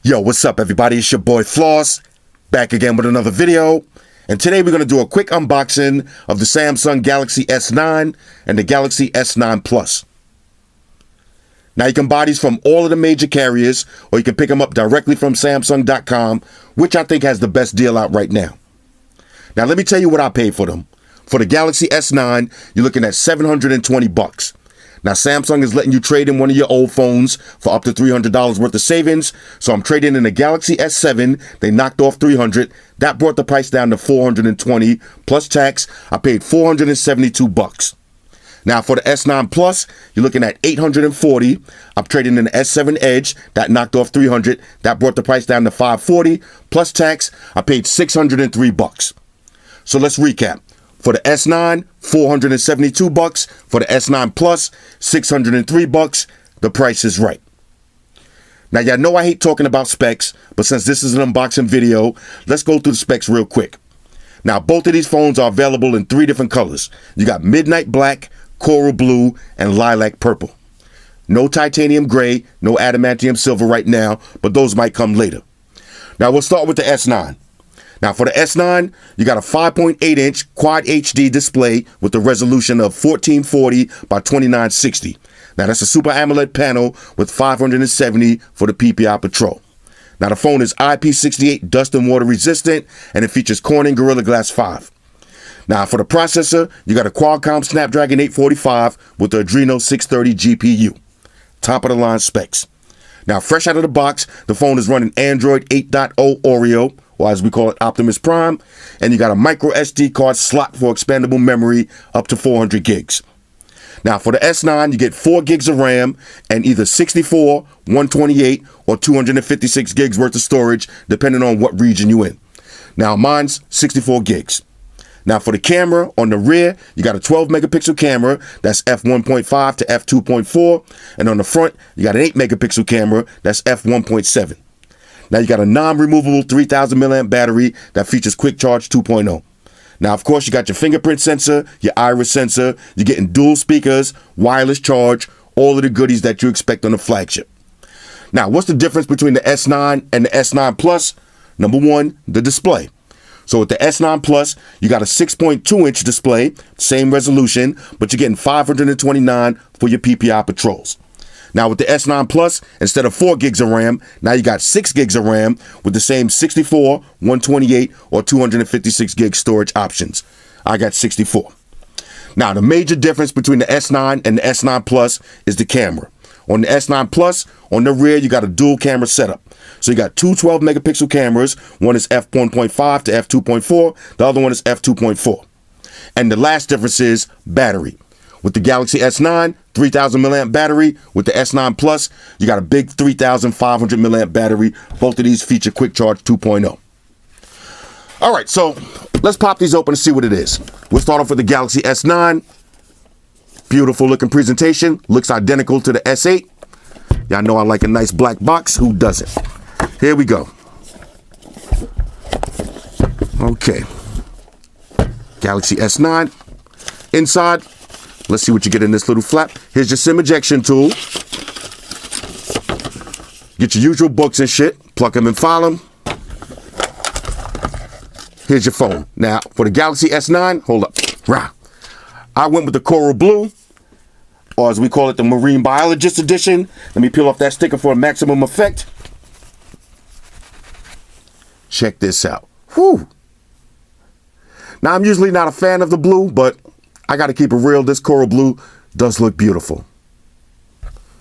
Yo, what's up everybody? It's your boy Floss, back again with another video. And today we're going to do a quick unboxing of the Samsung Galaxy S9 and the Galaxy S9 Plus. Now you can buy these from all of the major carriers, or you can pick them up directly from Samsung.com, which I think has the best deal out right now. Now let me tell you what I paid for them. For the Galaxy S9, you're looking at $720. Now, Samsung is letting you trade in one of your old phones for up to $300 worth of savings. So I'm trading in the Galaxy S7. They knocked off $300. That brought the price down to $420 plus tax. I paid $472. Now, for the S9 Plus, you're looking at $840. I'm trading in the S7 Edge. That knocked off $300. That brought the price down to $540 plus tax. I paid $603. So let's recap. For the S9, $472. For the S9 Plus, $603. The price is right. Now, y'all know I hate talking about specs, but since this is an unboxing video, let's go through the specs real quick. Now, both of these phones are available in 3 different colors. You got midnight black, coral blue, and lilac purple. No titanium gray, no adamantium silver right now, but those might come later. Now, we'll start with the S9. Now, for the S9, you got a 5.8-inch Quad HD display with a resolution of 1440 by 2960. Now, that's a Super AMOLED panel with 570 for the PPI Patrol. Now, the phone is IP68 dust and water resistant, and it features Corning Gorilla Glass 5. Now, for the processor, you got a Qualcomm Snapdragon 845 with the Adreno 630 GPU. Top of the line specs. Now, fresh out of the box, the phone is running Android 8.0 Oreo, or as we call it, Optimus Prime, and you got a micro SD card slot for expandable memory up to 400 gigs. Now, for the S9, you get 4 gigs of RAM and either 64, 128, or 256 gigs worth of storage, depending on what region you're in. Now, mine's 64 gigs. Now, for the camera, on the rear, you got a 12 megapixel camera, that's f1.5 to f2.4, and on the front, you got an 8 megapixel camera, that's f1.7. Now, you got a non-removable 3,000 milliamp battery that features Quick Charge 2.0. Now, of course, you got your fingerprint sensor, your iris sensor, you're getting dual speakers, wireless charge, all of the goodies that you expect on a flagship. Now, what's the difference between the S9 and the S9 Plus? Number one, the display. So with the S9 Plus, you got a 6.2-inch display, same resolution, but you're getting 529 for your PPI patrols. Now with the S9 Plus, instead of 4 gigs of RAM, now you got 6 gigs of RAM with the same 64, 128, or 256 gig storage options. I got 64. Now the major difference between the S9 and the S9 Plus is the camera. On the S9 Plus, on the rear, you got a dual camera setup. So you got 2 12 megapixel cameras. One is f1.5 to f2.4. The other one is f2.4. And the last difference is battery. With the Galaxy S9, 3,000 milliamp battery. With the S9 Plus, you got a big 3,500 milliamp battery. Both of these feature Quick Charge 2.0. All right, so let's pop these open and see what it is. We'll start off with the Galaxy S9. Beautiful looking presentation. Looks identical to the S8. Y'all know I like a nice black box. Who doesn't? Here we go. Okay. Galaxy S9. Inside, let's see what you get in this little flap. Here's your SIM ejection tool. Get your usual books and shit. Plug them and file them. Here's your phone. Now, for the Galaxy S9, hold up. Rah. I went with the coral blue, or as we call it, the Marine Biologist Edition. Let me peel off that sticker for a maximum effect. Check this out. Whew. Now, I'm usually not a fan of the blue, but I got to keep it real. This coral blue does look beautiful.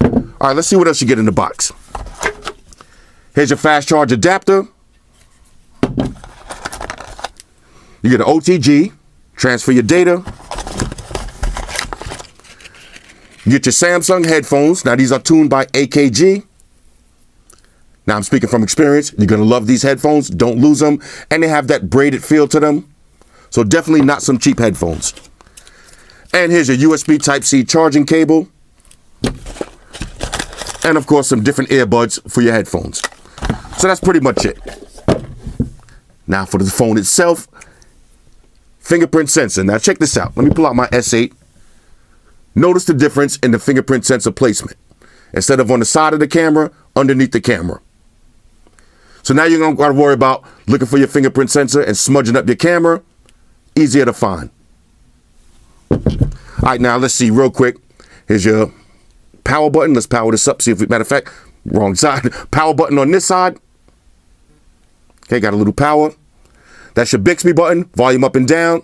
All right, let's see what else you get in the box. Here's your fast charge adapter. You get an OTG, transfer your data. You get your Samsung headphones. Now, these are tuned by AKG. Now, I'm speaking from experience. You're going to love these headphones. Don't lose them. And they have that braided feel to them. So definitely not some cheap headphones. And here's your USB Type-C charging cable. And, of course, some different earbuds for your headphones. So that's pretty much it. Now, for the phone itself, fingerprint sensor. Now, check this out. Let me pull out my S8. Notice the difference in the fingerprint sensor placement. Instead of on the side of the camera, underneath the camera. So now you don't got to worry about looking for your fingerprint sensor and smudging up your camera. Easier to find. All right, now let's see real quick. Here's your power button. Let's power this up. See if we, matter of fact, wrong side. Power button on this side. Okay, got a little power. That's your Bixby button, volume up and down.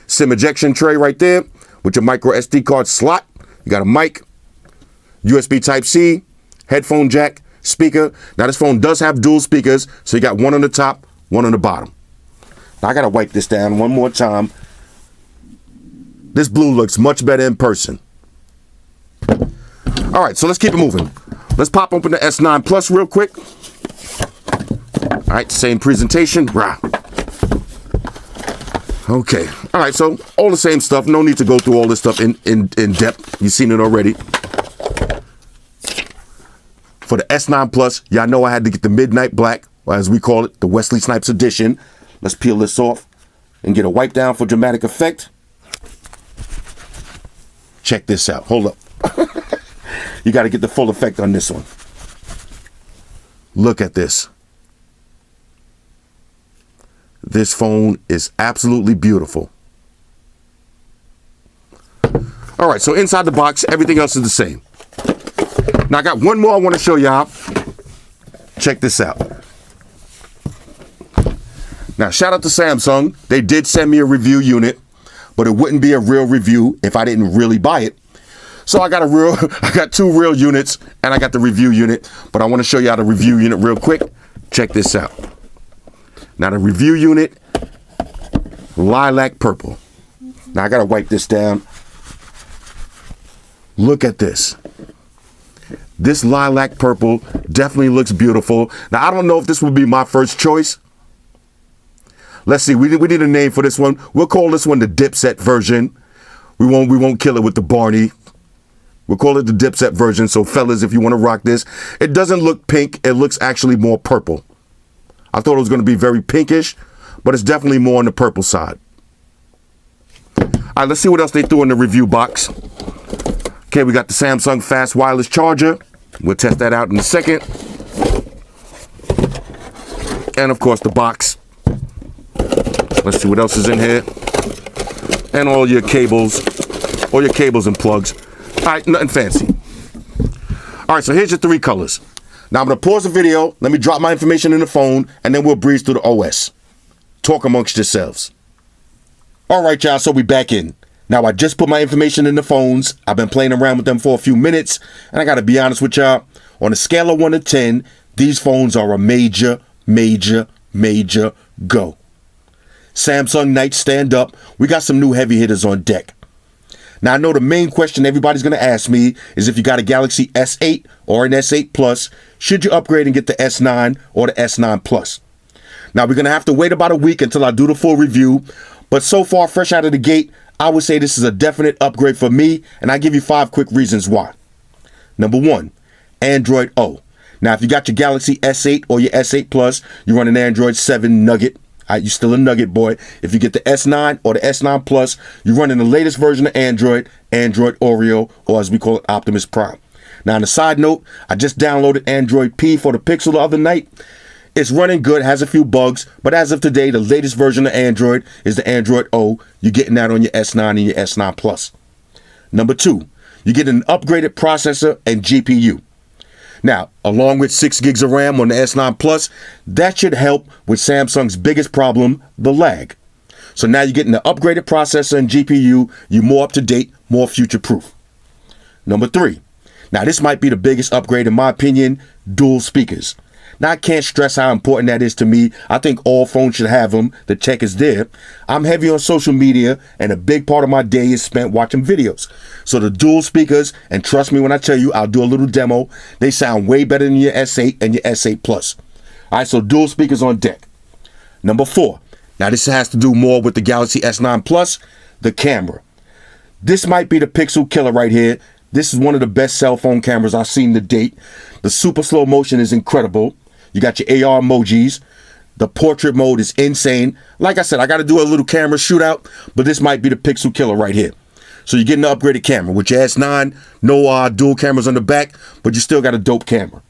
SIM ejection tray right there with your micro SD card slot. You got a mic, USB Type-C, headphone jack, speaker. Now this phone does have dual speakers, so you got one on the top, one on the bottom. Now I gotta wipe this down one more time. This blue looks much better in person. All right, so let's keep it moving. Let's pop open the S9 Plus real quick. All right, same presentation. Rah. Okay, all right, so all the same stuff. No need to go through all this stuff in depth. You've seen it already. For the S9 Plus, y'all know I had to get the Midnight Black, or as we call it, the Wesley Snipes edition. Let's peel this off and get a wipe down for dramatic effect. Check this out. Hold up. You got to get the full effect on this one. Look at this. This phone is absolutely beautiful. All right, so inside the box, everything else is the same. Now I got one more I want to show y'all. Check this out. Now shout out to Samsung. They did send me a review unit, but it wouldn't be a real review if I didn't really buy it. So I got two real units and I got the review unit, but I want to show y'all the review unit real quick. Check this out. Now the review unit, lilac purple. Now I gotta wipe this down. Look at this. This lilac purple definitely looks beautiful. Now I don't know if this would be my first choice. Let's see, we need a name for this one. We'll call this one the Dipset version. We won't kill it with the Barney. We'll call it the Dipset version. So fellas, if you want to rock this, it doesn't look pink. It looks actually more purple. I thought it was going to be very pinkish, but it's definitely more on the purple side. All right, let's see what else they threw in the review box. Okay, we got the Samsung fast wireless charger. We'll test that out in a second. And of course the box. Let's see what else is in here. And all your cables and plugs. All right, nothing fancy. All right, so here's your three colors. Now I'm gonna pause the video, let me drop my information in the phone, and then we'll breeze through the OS. Talk amongst yourselves. All right, y'all, so we back in. Now I just put my information in the phones. I've been playing around with them for a few minutes, and I gotta be honest with y'all, on a scale of 1 to 10, these phones are a major go. Samsung Knights stand up. We got some new heavy hitters on deck. Now, I know the main question everybody's going to ask me is if you got a Galaxy S8 or an S8 Plus, should you upgrade and get the S9 or the S9 Plus? Now, we're going to have to wait about a week until I do the full review, but so far, fresh out of the gate, I would say this is a definite upgrade for me, and I give you 5 quick reasons why. Number 1, Android O. Now, if you got your Galaxy S8 or your S8 Plus, you run an Android 7 Nugget. You're still a nugget boy. If you get the S9 or the S9 Plus, you're running the latest version of Android Oreo, or as we call it, Optimus Prime. Now, on a side note, I just downloaded Android P for the Pixel the other night. It's running good, has a few bugs, but as of today, the latest version of Android is the Android O. You're getting that on your S9 and your S9 Plus. Number 2, you get an upgraded processor and GPU. Now, along with 6 gigs of RAM on the S9 Plus, that should help with Samsung's biggest problem, the lag. So now you're getting the upgraded processor and GPU, you're more up to date, more future proof. Number 3, now this might be the biggest upgrade in my opinion, dual speakers. Now I can't stress how important that is to me. I think all phones should have them. The tech is there. I'm heavy on social media and a big part of my day is spent watching videos. So the dual speakers, and trust me when I tell you, I'll do a little demo, they sound way better than your S8 and your S8 Plus. All right, so dual speakers on deck. Number 4, now this has to do more with the Galaxy S9 Plus, the camera. This might be the Pixel killer right here. This is one of the best cell phone cameras I've seen to date. The super slow motion is incredible. You got your AR emojis. The portrait mode is insane. Like I said, I got to do a little camera shootout, but this might be the Pixel killer right here. So you're getting an upgraded camera with your S9, no dual cameras on the back, but you still got a dope camera.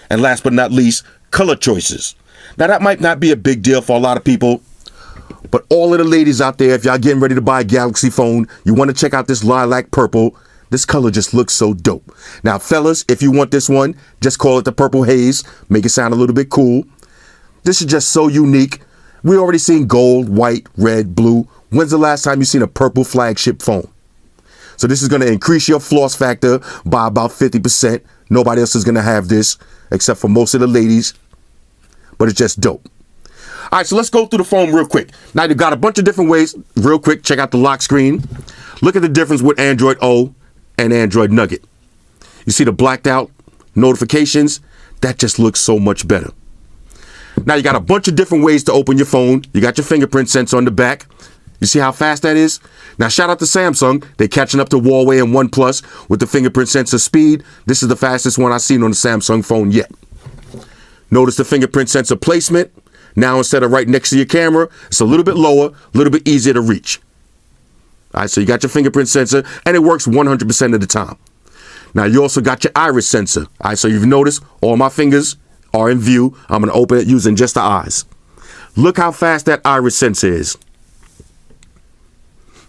And last but not least, color choices. Now that might not be a big deal for a lot of people, but all of the ladies out there, if y'all getting ready to buy a Galaxy phone, you want to check out this lilac purple. This color just looks so dope. Now, fellas, if you want this one, just call it the Purple Haze. Make it sound a little bit cool. This is just so unique. We already seen gold, white, red, blue. When's the last time you seen a purple flagship phone? So this is going to increase your floss factor by about 50%. Nobody else is going to have this except for most of the ladies. But it's just dope. All right, so let's go through the phone real quick. Now, you've got a bunch of different ways. Real quick, check out the lock screen. Look at the difference with Android O and Android Nugget. You see the blacked out notifications? That just looks so much better. Now, you got a bunch of different ways to open your phone. You got your fingerprint sensor on the back. You see how fast that is? Now, shout out to Samsung. They're catching up to Huawei and OnePlus with the fingerprint sensor speed. This is the fastest one I've seen on the Samsung phone yet. Notice the fingerprint sensor placement. Now, instead of right next to your camera, it's a little bit lower, a little bit easier to reach. All right, so you got your fingerprint sensor, and it works 100% of the time. Now, you also got your iris sensor. All right, so you've noticed all my fingers are in view. I'm going to open it using just the eyes. Look how fast that iris sensor is.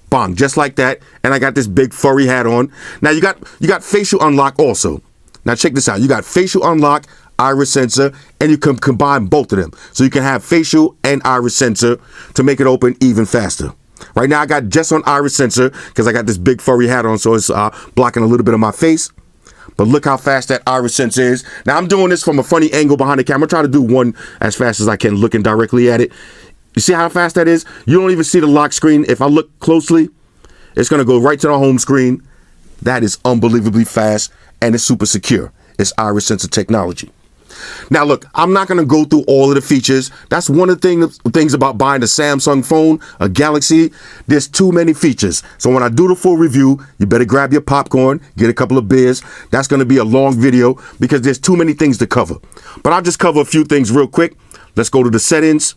Bang, just like that. And I got this big furry hat on. Now, you got facial unlock also. Now, check this out. You got facial unlock, iris sensor, and you can combine both of them. So you can have facial and iris sensor to make it open even faster. Right now, I got just on iris sensor because I got this big furry hat on, so it's blocking a little bit of my face. But look how fast that iris sensor is. Now, I'm doing this from a funny angle behind the camera. I'm trying to do one as fast as I can, looking directly at it. You see how fast that is? You don't even see the lock screen. If I look closely, it's going to go right to the home screen. That is unbelievably fast, and it's super secure. It's iris sensor technology. Now, look, I'm not going to go through all of the features. That's one of the things about buying a Samsung phone, a Galaxy. There's too many features. So when I do the full review, you better grab your popcorn, get a couple of beers. That's going to be a long video because there's too many things to cover. But I'll just cover a few things real quick. Let's go to the settings.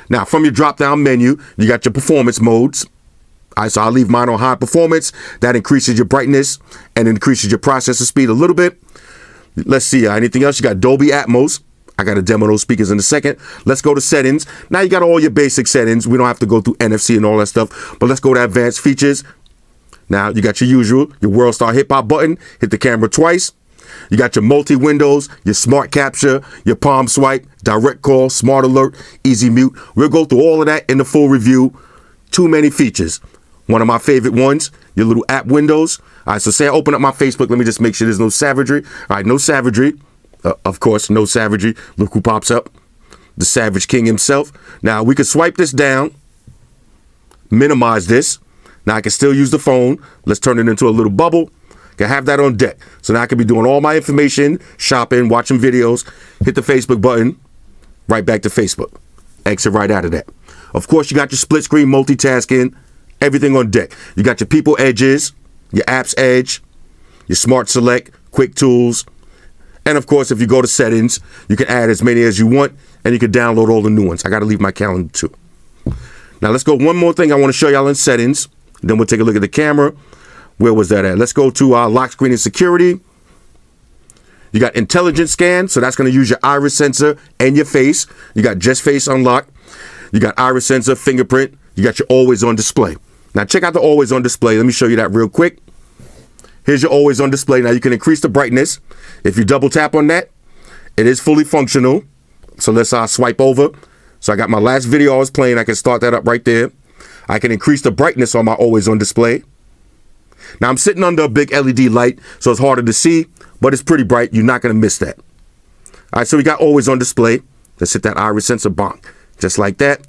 Now, from your drop-down menu, you got your performance modes. All right, so I'll leave mine on high performance. That increases your brightness and increases your processor speed a little bit. Let's see, anything else? You got Dolby Atmos. I got to demo those speakers in a second. Let's go to settings. Now you got all your basic settings. We don't have to go through NFC and all that stuff, but let's go to advanced features. Now you got your usual, your World Star Hip Hop button. Hit the camera twice. You got your multi-windows, your smart capture, your palm swipe, direct call, smart alert, easy mute. We'll go through all of that in the full review. Too many features. One of my favorite ones, your little app windows. All right, so say I open up my Facebook. Let me just make sure there's no savagery. All right, no savagery. Of course, no savagery. Look who pops up. The Savage King himself. Now, we could swipe this down, minimize this. Now, I can still use the phone. Let's turn it into a little bubble. Can have that on deck. So now I can be doing all my information, shopping, watching videos. Hit the Facebook button, right back to Facebook. Exit right out of that. Of course, you got your split screen multitasking. Everything on deck. You got your people edges, your apps edge, your smart select, quick tools. And of course, if you go to settings, you can add as many as you want and you can download all the new ones. I got to leave my calendar too. Now let's go. One more thing I want to show y'all in settings. Then we'll take a look at the camera. Where was that at? Let's go to lock screen and security. You got intelligent scan. So that's going to use your iris sensor and your face. You got just face unlock. You got iris sensor, fingerprint. You got your always on display. Now check out the always on display. Let me show you that real quick. Here's your always on display. Now you can increase the brightness. If you double tap on that, it is fully functional. So let's swipe over. So I got my last video I was playing. I can start that up right there. I can increase the brightness on my always on display. Now I'm sitting under a big LED light, so it's harder to see, but it's pretty bright. You're not going to miss that. All right, so we got always on display. Let's hit that iris sensor bonk. Just like that.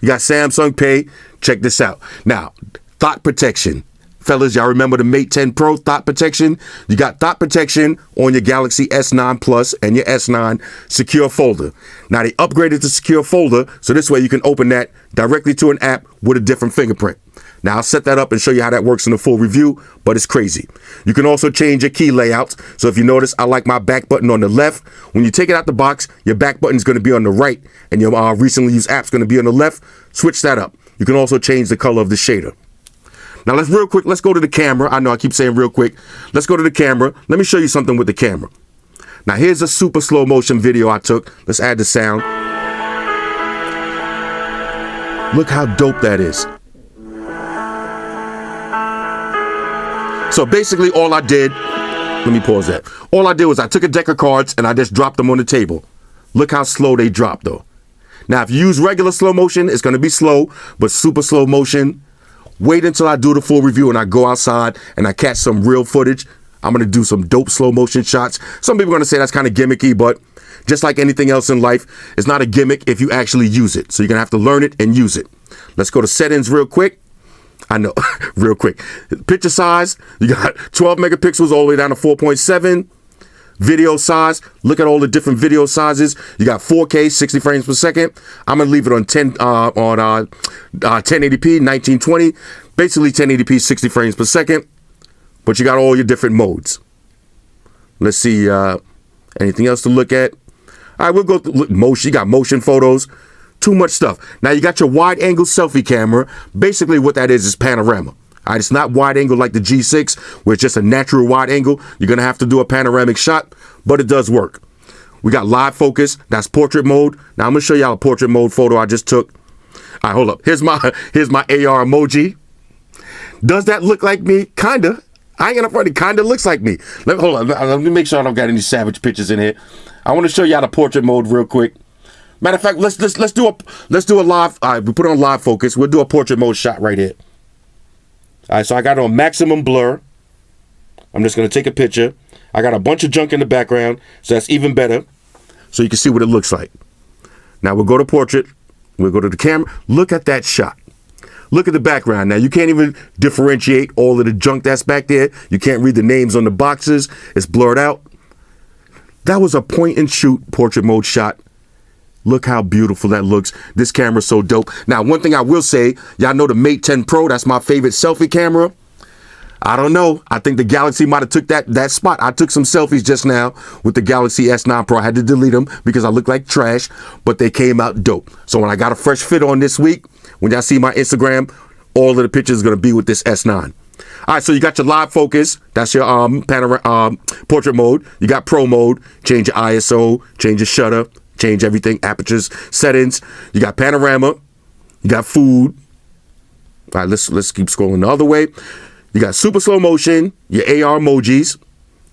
You got Samsung Pay. Check this out. Now, thought protection. Fellas, y'all remember the Mate 10 Pro thought protection? You got thought protection on your Galaxy S9 Plus and your S9 secure folder. Now, they upgraded to secure folder, so this way you can open that directly to an app with a different fingerprint. Now, I'll set that up and show you how that works in the full review, but it's crazy. You can also change your key layouts. So if you notice, I like my back button on the left. When you take it out the box, your back button is going to be on the right, and your recently used app's going to be on the left. Switch that up. You can also change the color of the shader. Now, let's go to the camera. I know I keep saying real quick. Let's go to the camera. Let me show you something with the camera. Now here's a super slow motion video I took. Let's add the sound. Look how dope that is. So basically all I did, let me pause that. All I did was I took a deck of cards and I just dropped them on the table. Look how slow they drop though. Now if you use regular slow motion, it's going to be slow, but super slow motion, wait until I do the full review and I go outside and I catch some real footage. I'm going to do some dope slow motion shots. Some people are going to say that's kind of gimmicky, but just like anything else in life, it's not a gimmick if you actually use it. So you're going to have to learn it and use it. Let's go to settings real quick. I know, real quick. Picture size, you got 12 megapixels all the way down to 4.7. Video size, look at all the different video sizes. You got 4K, 60 frames per second. I'm gonna leave it on 1080p, 1920. Basically 1080p, 60 frames per second. But you got all your different modes. Let's see, anything else to look at? All right, we'll go through motion. You got motion photos. Too much stuff. Now you got your wide angle selfie camera. Basically what that is panorama. All right, it's not wide angle like the G6 where it's just a natural wide angle. You're going to have to do a panoramic shot, but it does work. We got live focus. That's portrait mode. Now I'm going to show y'all a portrait mode photo I just took. All right, hold up. Here's my AR emoji. Does that look like me? Kinda. I ain't gonna front. It kinda looks like me. Hold on. Let me make sure I don't got any savage pictures in here. I want to show y'all the portrait mode real quick. Matter of fact, let's do a live. All right, we put it on live focus. We'll do a portrait mode shot right here. All right, so I got it on maximum blur. I'm just gonna take a picture. I got a bunch of junk in the background, so that's even better. So you can see what it looks like. Now we'll go to portrait. We'll go to the camera. Look at that shot. Look at the background. Now you can't even differentiate all of the junk that's back there. You can't read the names on the boxes. It's blurred out. That was a point and shoot portrait mode shot. Look how beautiful that looks. This camera's so dope. Now, one thing I will say, y'all know the Mate 10 Pro, that's my favorite selfie camera. I don't know. I think the Galaxy might have took that spot. I took some selfies just now with the Galaxy S9 Pro. I had to delete them because I look like trash, but they came out dope. So when I got a fresh fit on this week, when y'all see my Instagram, all of the pictures are going to be with this S9. All right, so you got your live focus. That's your portrait mode. You got pro mode. Change your ISO, change your shutter, change everything, apertures, settings. You got panorama. You got food. All right, let's keep scrolling the other way. You got super slow motion, your AR emojis.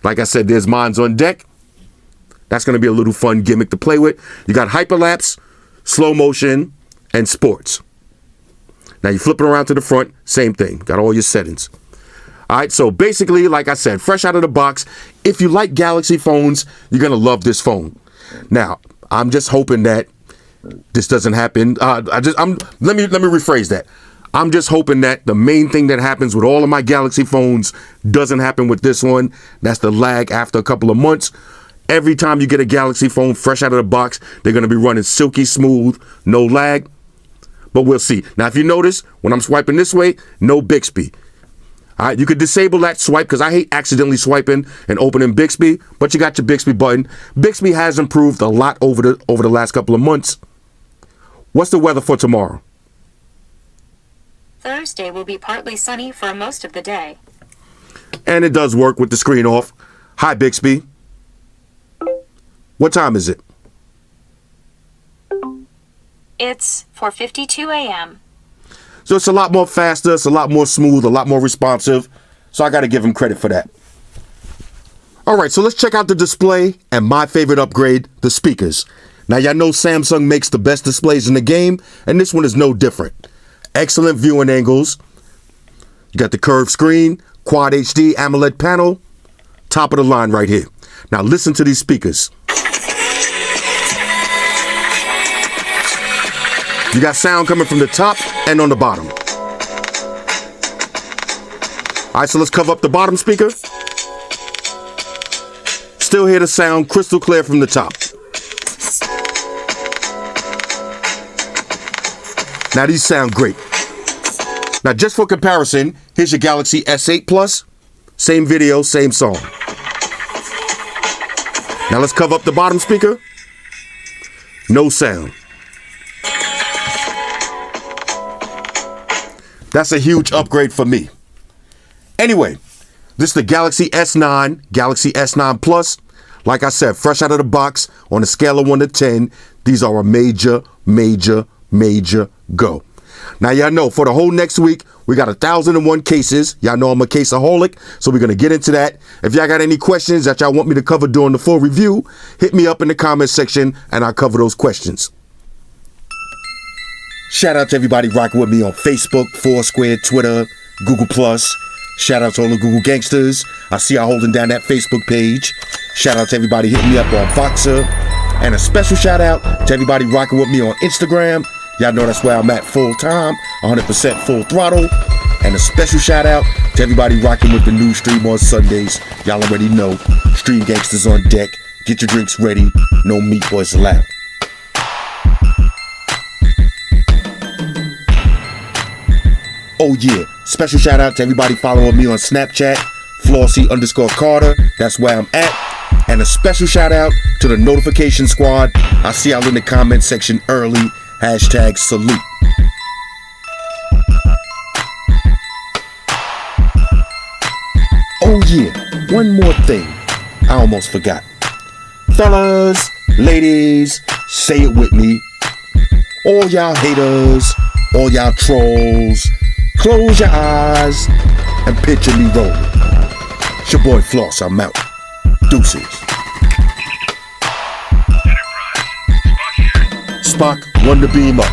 Like I said, there's mine's on deck. That's going to be a little fun gimmick to play with. You got hyperlapse, slow motion, and sports. Now you flip it around to the front, same thing. Got all your settings. All right, so basically, like I said, fresh out of the box. If you like Galaxy phones, you're going to love this phone. Now, I'm just hoping that this doesn't happen. Let me rephrase that. I'm just hoping that the main thing that happens with all of my Galaxy phones doesn't happen with this one. That's the lag after a couple of months. Every time you get a Galaxy phone fresh out of the box, they're going to be running silky smooth, no lag. But we'll see. Now, if you notice, when I'm swiping this way, no Bixby. All right, you could disable that swipe because I hate accidentally swiping and opening Bixby, but you got your Bixby button. Bixby has improved a lot over the last couple of months. What's the weather for tomorrow? Thursday will be partly sunny for most of the day. And it does work with the screen off. Hi, Bixby. What time is it? It's 4:52 a.m. So it's a lot more faster, it's a lot more smooth, a lot more responsive. So I got to give him credit for that. All right, so let's check out the display and my favorite upgrade, the speakers. Now, y'all know Samsung makes the best displays in the game, and this one is no different. Excellent viewing angles. You got the curved screen, Quad HD AMOLED panel, top of the line right here. Now listen to these speakers. You got sound coming from the top and on the bottom. All right, so let's cover up the bottom speaker. Still hear the sound crystal clear from the top. Now these sound great. Now just for comparison, here's your Galaxy S8 Plus. Same video, same song. Now let's cover up the bottom speaker. No sound. That's a huge upgrade for me. Anyway, this is the Galaxy S9, Galaxy S9 Plus. Like I said, fresh out of the box on a scale of 1 to 10, these are a major, major, major go. Now, y'all know for the whole next week, we got 1,001 cases. Y'all know I'm a caseaholic, so we're going to get into that. If y'all got any questions that y'all want me to cover during the full review, hit me up in the comment section and I'll cover those questions. Shout out to everybody rocking with me on Facebook, Foursquare, Twitter, Google+. Shout out to all the Google gangsters. I see y'all holding down that Facebook page. Shout out to everybody hitting me up on Voxer. And a special shout out to everybody rocking with me on Instagram. Y'all know that's where I'm at full time, 100% full throttle. And a special shout out to everybody rocking with the new stream on Sundays. Y'all already know, Stream Gangsters on deck. Get your drinks ready. No meat boys allowed. Oh yeah, special shout out to everybody following me on Snapchat, Flossy_Carter. That's where I'm at. And a special shout out to the notification squad. I see y'all in the comment section early. #salute. Oh yeah, one more thing. I almost forgot. Fellas, ladies, say it with me. All y'all haters, all y'all trolls, close your eyes and picture me rolling. It's your boy Floss, I'm out. Deuces. Spock, run the beam up.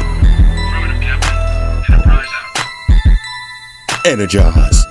Energize.